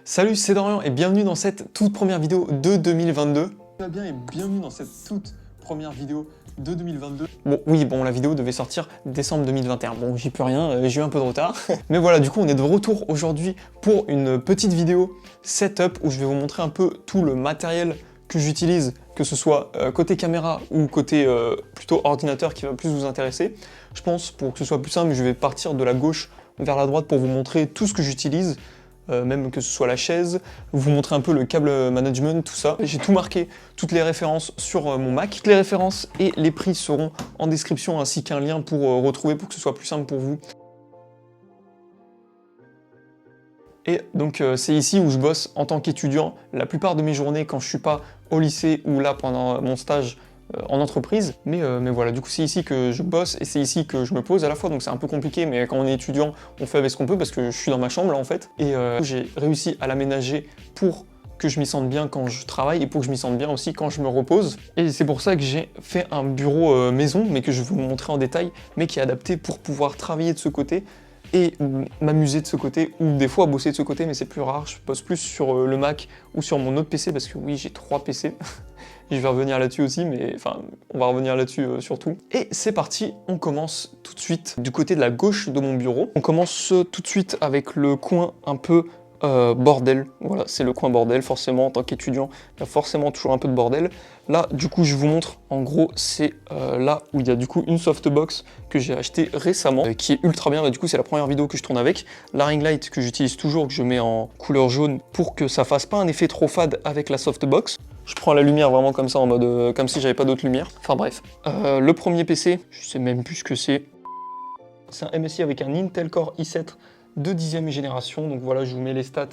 Salut, c'est Dorian et bienvenue dans cette toute première vidéo de 2022. Tu vas bien et bienvenue dans cette toute première vidéo de 2022. Bon, la vidéo devait sortir décembre 2021. Bon, j'y peux rien, j'ai eu un peu de retard. Mais voilà, du coup, on est de retour aujourd'hui pour une petite vidéo setup où je vais vous montrer un peu tout le matériel que j'utilise, que ce soit côté caméra ou côté plutôt ordinateur qui va plus vous intéresser. Je pense, pour que ce soit plus simple, je vais partir de la gauche vers la droite pour vous montrer tout ce que j'utilise. Même que ce soit la chaise, vous montrer un peu le câble management, tout ça. J'ai tout marqué, toutes les références sur mon Mac. Toutes les références et les prix seront en description, ainsi qu'un lien pour retrouver, pour que ce soit plus simple pour vous. Et donc c'est ici où je bosse en tant qu'étudiant. La plupart de mes journées, quand je suis pas au lycée ou là pendant mon stage en entreprise, mais voilà, du coup c'est ici que je bosse et c'est ici que je me pose à la fois, donc c'est un peu compliqué, mais quand on est étudiant, on fait avec ce qu'on peut parce que je suis dans ma chambre là en fait, et j'ai réussi à l'aménager pour que je m'y sente bien quand je travaille et pour que je m'y sente bien aussi quand je me repose. Et c'est pour ça que j'ai fait un bureau maison, mais que je vais vous montrer en détail, mais qui est adapté pour pouvoir travailler de ce côté et m'amuser de ce côté, ou des fois bosser de ce côté, mais c'est plus rare. Je bosse plus sur le Mac ou sur mon autre PC, parce que oui, j'ai 3 PC. Je vais revenir là-dessus aussi, mais enfin, on va revenir là-dessus surtout. Et c'est parti, on commence tout de suite du côté de la gauche de mon bureau. On commence tout de suite avec le coin un peu bordel. Voilà, c'est le coin bordel, forcément, en tant qu'étudiant, il y a forcément toujours un peu de bordel. Là, du coup, je vous montre, en gros, c'est là où il y a du coup une softbox que j'ai acheté récemment, qui est ultra bien. Là, du coup, c'est la première vidéo que je tourne avec. La ring light que j'utilise toujours, que je mets en couleur jaune pour que ça fasse pas un effet trop fade avec la softbox. Je prends la lumière vraiment comme ça, en mode comme si j'avais pas d'autre lumière. Enfin bref. Le premier PC, je sais même plus ce que c'est. C'est un MSI avec un Intel Core i7 de 10e génération. Donc voilà, je vous mets les stats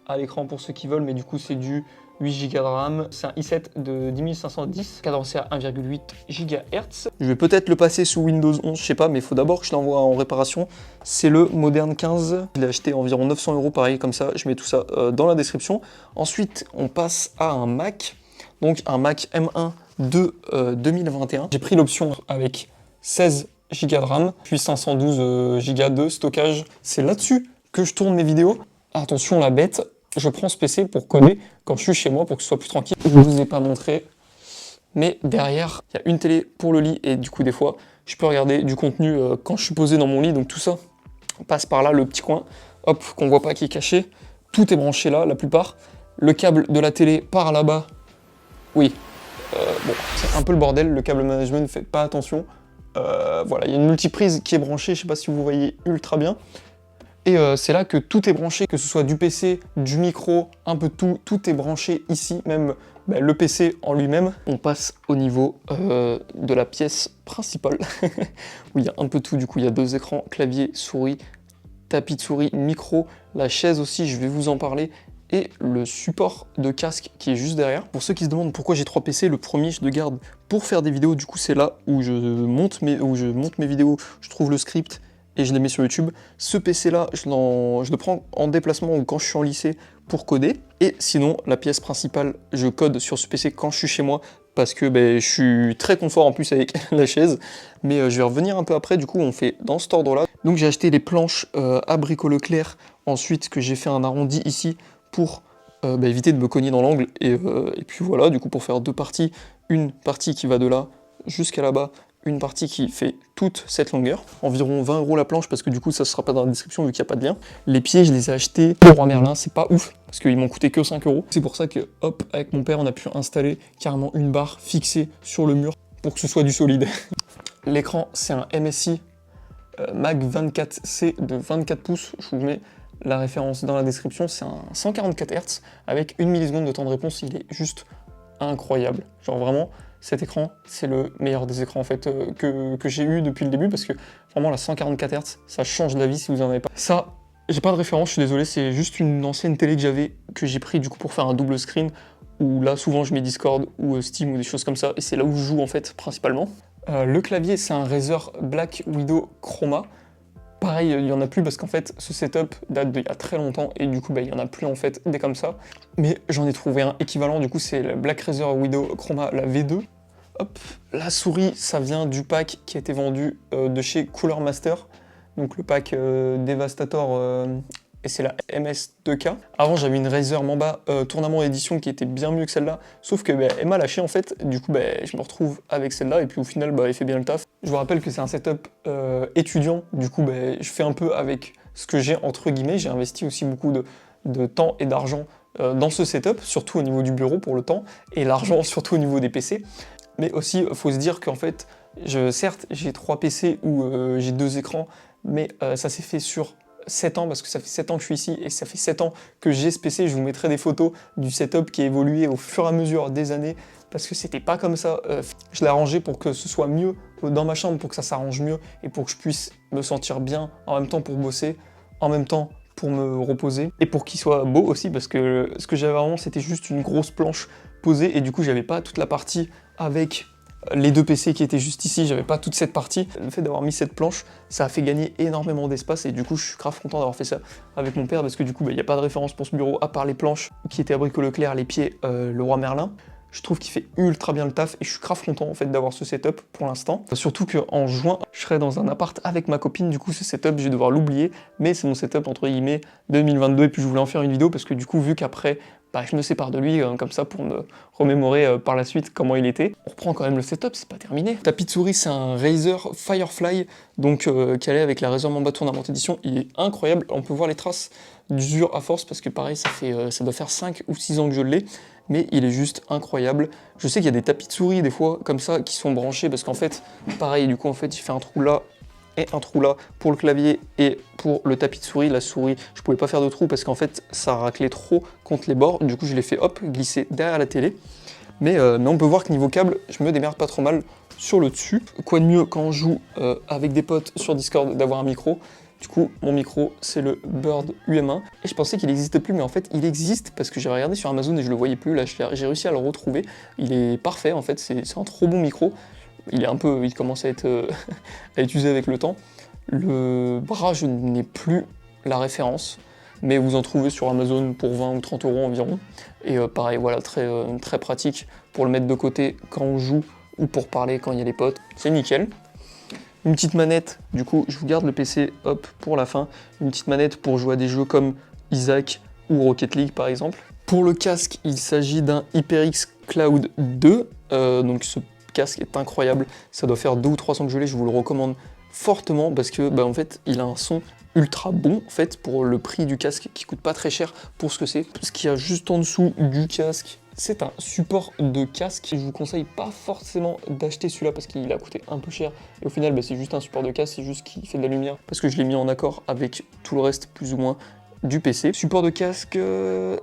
à l'écran pour ceux qui veulent, mais du coup c'est du 8 Go de RAM. C'est un i7 de 10510, cadencé à 1,8 GHz. Je vais peut-être le passer sous Windows 11, je sais pas, mais il faut d'abord que je l'envoie en réparation. C'est le Modern 15. Je l'ai acheté environ 900 €, pareil, comme ça. Je mets tout ça dans la description. Ensuite, on passe à un Mac. Donc un Mac M1 de 2021. J'ai pris l'option avec 16 Go de RAM, puis 512 Go de stockage. C'est là-dessus que je tourne mes vidéos. Attention la bête, je prends ce PC pour coder quand je suis chez moi pour que ce soit plus tranquille. Je ne vous ai pas montré, mais derrière, il y a une télé pour le lit et du coup des fois, je peux regarder du contenu quand je suis posé dans mon lit. Donc tout ça passe par là, le petit coin, hop, qu'on voit pas qui est caché. Tout est branché là, la plupart. Le câble de la télé part là-bas. Oui, bon, c'est un peu le bordel, le câble management, ne faites pas attention. Voilà, il y a une multiprise qui est branchée, je sais pas si vous voyez ultra bien. Et c'est là que tout est branché, que ce soit du PC, du micro, un peu tout est branché ici, même le PC en lui-même. On passe au niveau de la pièce principale, où il y a un peu tout, du coup il y a 2 écrans, clavier, souris, tapis de souris, micro, la chaise aussi, je vais vous en parler, et le support de casque qui est juste derrière. Pour ceux qui se demandent pourquoi j'ai 3 PC, le premier je le garde pour faire des vidéos, du coup c'est là où je monte mes vidéos, je trouve le script et je les mets sur YouTube. Ce PC là, je le prends en déplacement ou quand je suis en lycée pour coder. Et sinon, la pièce principale, je code sur ce PC quand je suis chez moi, parce que je suis très confort en plus avec la chaise. Mais je vais revenir un peu après, du coup on fait dans cet ordre là. Donc j'ai acheté les planches à Brico Leclerc, ensuite que j'ai fait un arrondi ici pour éviter de me cogner dans l'angle. Et puis voilà, du coup pour faire 2 parties, une partie qui va de là jusqu'à là-bas, une partie qui fait toute cette longueur. Environ 20 € la planche, parce que du coup ça ne sera pas dans la description vu qu'il n'y a pas de lien. Les pieds, je les ai achetés au Roi Merlin, c'est pas ouf, parce qu'ils m'ont coûté que 5 €. C'est pour ça que, hop, avec mon père, on a pu installer carrément une barre fixée sur le mur pour que ce soit du solide. L'écran, c'est un MSI Mag 24C de 24 pouces, je vous mets la référence dans la description. C'est un 144 Hz avec 1 milliseconde de temps de réponse, il est juste incroyable. Genre vraiment, cet écran, c'est le meilleur des écrans en fait que j'ai eu depuis le début, parce que vraiment la 144 Hz, ça change la vie si vous en avez pas. Ça, j'ai pas de référence, je suis désolé, c'est juste une ancienne télé que j'ai pris du coup pour faire un double screen, où là souvent je mets Discord ou Steam ou des choses comme ça, et c'est là où je joue en fait principalement. Le clavier, c'est un Razer Black Widow Chroma. Pareil, il n'y en a plus parce qu'en fait, ce setup date d'il y a très longtemps et du coup, il n'y en a plus en fait des comme ça. Mais j'en ai trouvé un équivalent, du coup, c'est le Black Razer Widow Chroma, la V2. Hop, la souris, ça vient du pack qui a été vendu de chez Cooler Master. Donc le pack Devastator et c'est la MS2K. Avant j'avais une Razer Mamba Tournament Édition qui était bien mieux que celle-là, sauf que elle m'a lâché en fait, du coup je me retrouve avec celle-là et puis au final elle fait bien le taf. Je vous rappelle que c'est un setup étudiant, du coup je fais un peu avec ce que j'ai entre guillemets, j'ai investi aussi beaucoup de temps et d'argent dans ce setup, surtout au niveau du bureau pour le temps, et l'argent surtout au niveau des PC. Mais aussi, il faut se dire qu'en fait, certes, j'ai 3 PC où j'ai 2 écrans, mais ça s'est fait sur 7 ans, parce que ça fait 7 ans que je suis ici, et ça fait 7 ans que j'ai ce PC. Je vous mettrai des photos du setup qui a évolué au fur et à mesure des années, parce que c'était pas comme ça. Je l'ai arrangé pour que ce soit mieux dans ma chambre, pour que ça s'arrange mieux, et pour que je puisse me sentir bien, en même temps pour bosser, en même temps pour me reposer, et pour qu'il soit beau aussi, parce que ce que j'avais avant, c'était juste une grosse planche posée, et du coup, j'avais pas toute la partie avec les 2 PC qui étaient juste ici, j'avais pas toute cette partie. Le fait d'avoir mis cette planche, ça a fait gagner énormément d'espace, et du coup, je suis grave content d'avoir fait ça avec mon père, parce que du coup, il n'y a pas de référence pour ce bureau, à part les planches qui étaient à Brico Leclerc, les pieds Leroy Merlin. Je trouve qu'il fait ultra bien le taf et je suis grave content en fait d'avoir ce setup pour l'instant. Surtout qu'en juin, je serai dans un appart avec ma copine, du coup ce setup je vais devoir l'oublier, mais c'est mon setup entre guillemets 2022 et puis je voulais en faire une vidéo parce que du coup vu qu'après je me sépare de lui comme ça pour me remémorer par la suite comment il était. On reprend quand même le setup, c'est pas terminé. Le tapis de souris c'est un Razer Firefly, donc calé avec la Razer Mamba Tournament Edition, il est incroyable, on peut voir les traces d'usure à force parce que pareil ça doit faire 5 ou 6 ans que je l'ai, mais il est juste incroyable. Je sais qu'il y a des tapis de souris des fois comme ça qui sont branchés parce qu'en fait, pareil, du coup en fait il fait un trou là et un trou là pour le clavier et pour le tapis de souris. La souris, je pouvais pas faire de trou parce qu'en fait ça raclait trop contre les bords, du coup je l'ai fait hop, glisser derrière la télé. Mais on peut voir que niveau câble, je me démerde pas trop mal sur le dessus. Quoi de mieux quand on joue avec des potes sur Discord d'avoir un micro. Du coup, mon micro, c'est le Bird UM1. Et je pensais qu'il n'existe plus, mais en fait, il existe parce que j'ai regardé sur Amazon et je le voyais plus. Là, j'ai réussi à le retrouver. Il est parfait, en fait. C'est un trop bon micro. Il commence à être à être usé avec le temps. Le bras, je n'ai plus la référence, mais vous en trouvez sur Amazon pour 20 ou 30 € environ. Et pareil, voilà, très pratique pour le mettre de côté quand on joue ou pour parler quand il y a les potes. C'est nickel. Une petite manette, du coup, je vous garde le PC, hop, pour la fin. Une petite manette pour jouer à des jeux comme Isaac ou Rocket League, par exemple. Pour le casque, il s'agit d'un HyperX Cloud 2. Donc ce casque est incroyable. Ça doit faire 2 ou 3 ans que je l'ai, je vous le recommande fortement parce que, en fait, il a un son ultra bon, en fait, pour le prix du casque qui coûte pas très cher pour ce que c'est. Ce qu'il y a juste en dessous du casque, c'est un support de casque. Je vous conseille pas forcément d'acheter celui-là parce qu'il a coûté un peu cher. Et au final, c'est juste un support de casque, c'est juste qu'il fait de la lumière. Parce que je l'ai mis en accord avec tout le reste, plus ou moins, du PC. Support de casque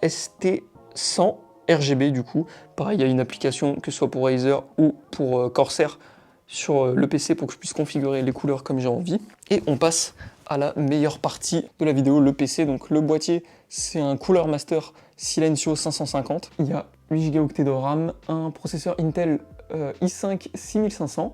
ST100 RGB, du coup. Pareil, il y a une application, que ce soit pour Razer ou pour Corsair, sur le PC pour que je puisse configurer les couleurs comme j'ai envie. Et on passe à la meilleure partie de la vidéo, le PC. Donc le boîtier, c'est un Cooler Master Silencio 550. Il y a 8 Go de RAM, un processeur Intel i5 6500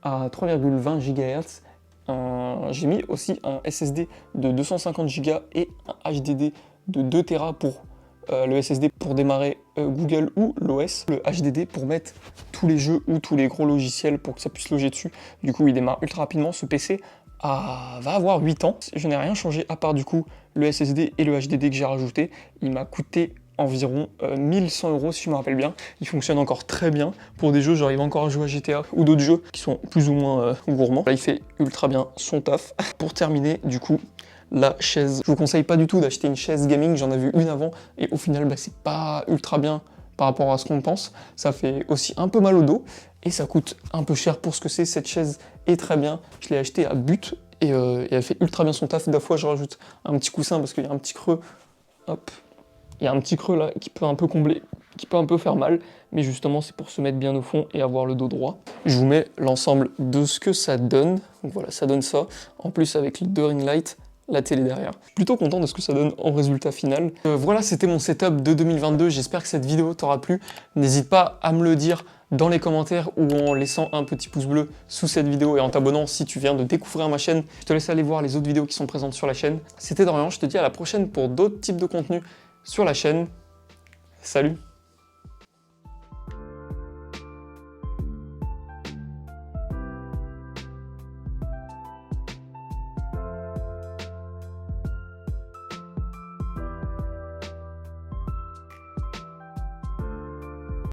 à 3,20 GHz. J'ai mis aussi un SSD de 250 Go et un HDD de 2 Tera pour le SSD pour démarrer Google ou l'OS, le HDD pour mettre tous les jeux ou tous les gros logiciels pour que ça puisse loger dessus. Du coup, il démarre ultra rapidement. Ce PC va avoir 8 ans. Je n'ai rien changé à part du coup le SSD et le HDD que j'ai rajouté. Il m'a coûté environ 1100 € si je me rappelle bien. Il fonctionne encore très bien pour des jeux, j'arrive encore à jouer à GTA ou d'autres jeux qui sont plus ou moins gourmands. Là, il fait ultra bien son taf. Pour terminer, du coup, la chaise. Je vous conseille pas du tout d'acheter une chaise gaming, j'en ai vu une avant et au final c'est pas ultra bien par rapport à ce qu'on pense. Ça fait aussi un peu mal au dos et ça coûte un peu cher pour ce que c'est. Cette chaise est très bien, je l'ai achetée à but et elle fait ultra bien son taf. Des fois je rajoute un petit coussin parce qu'il y a un petit creux, hop, il y a un petit creux là qui peut un peu combler, qui peut un peu faire mal, mais justement c'est pour se mettre bien au fond et avoir le dos droit. Je vous mets l'ensemble de ce que ça donne. Donc voilà, ça donne ça, en plus avec les 2 ring lights, la télé derrière. Je suis plutôt content de ce que ça donne en résultat final. Voilà, c'était mon setup de 2022, j'espère que cette vidéo t'aura plu. N'hésite pas à me le dire dans les commentaires ou en laissant un petit pouce bleu sous cette vidéo et en t'abonnant si tu viens de découvrir ma chaîne. Je te laisse aller voir les autres vidéos qui sont présentes sur la chaîne. C'était Dorian, je te dis à la prochaine pour d'autres types de contenus sur la chaîne. Salut!